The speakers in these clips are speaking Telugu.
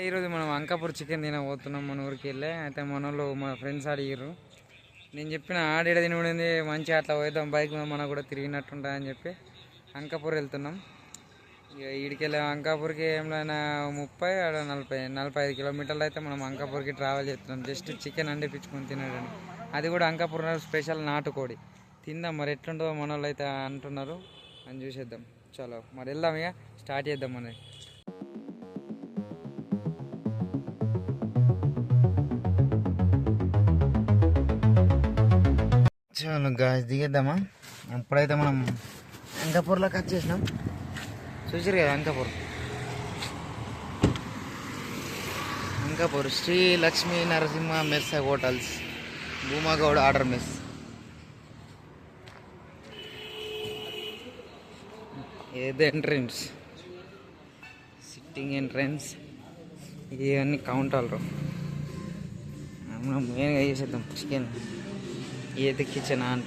ఈరోజు మనం అంకాపూర్ చికెన్ తినబోతున్నాం. మన ఊరికి వెళ్ళి అయితే మన వాళ్ళు మా ఫ్రెండ్స్ అడిగారు. నేను చెప్పిన ఆడేడ తినబడింది మంచిగా అట్లా పోయిద్దాం, బైక్ మీద మనకు కూడా తిరిగినట్టుంటుందని చెప్పి అంకాపూర్ వెళ్తున్నాం. ఇక ఈడికి వెళ్ళే అంకాపూర్కి ఏమైనా 30-45 కిలోమీటర్లు అయితే మనం అంకాపూర్కి ట్రావెల్ చేస్తున్నాం. జస్ట్ చికెన్ అండిపించుకొని తినడానికి. అది కూడా అంకాపూర్ స్పెషల్ నాటుకోడి తిందాం. మరి ఎట్లుంటుందో మన వాళ్ళు అయితే అంటున్నారు, అని చూసేద్దాం. చలో మరి వెళ్దాం, ఇక స్టార్ట్ చేద్దాం మనది. చలో గాజ్ దిగేద్దామా. ఎప్పుడైతే మనం అంకాపూర్లోకి వచ్చేసినాం, చూసారు కదా Ankapur Shri Lakshmi Narasimha mess hotels, Bhumagoud order mess. ఏది ఎంట్రన్స్, సిట్టింగ్ ఎంట్రన్స్, ఇవన్నీ కౌంటర్లు. మనం మెయిన్గా చేసేద్దాం చికెన్. ఏది కిచెన్ అని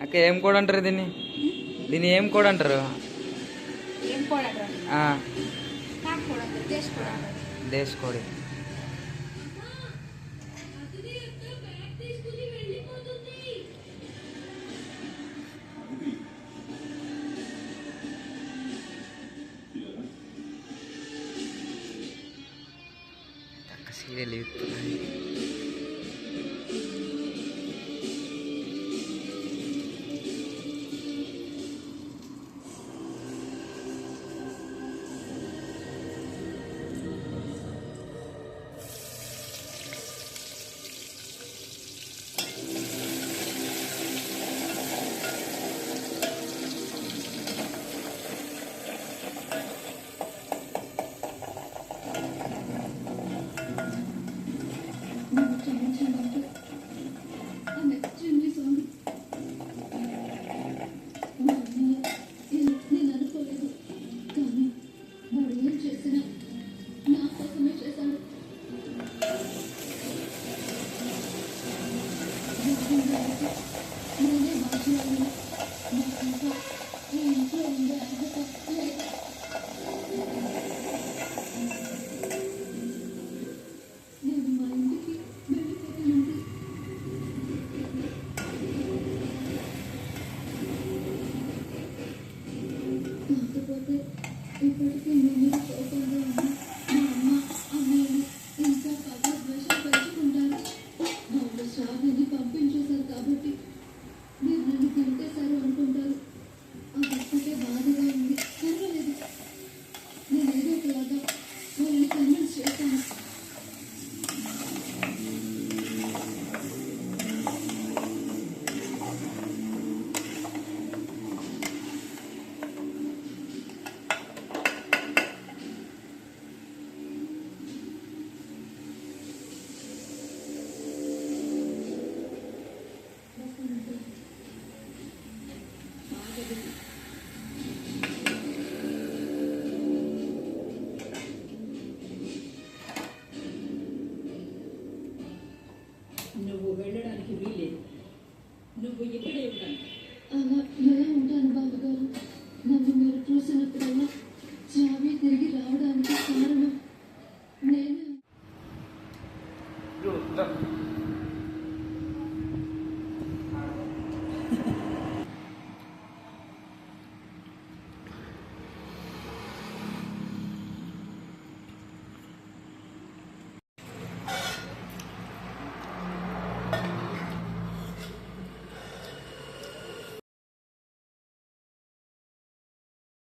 అక్క ఏం కోడ్ అంటారు దీన్ని? ఏం కోడ్ అంటారు? దేశ్ కోడి. సీరియల్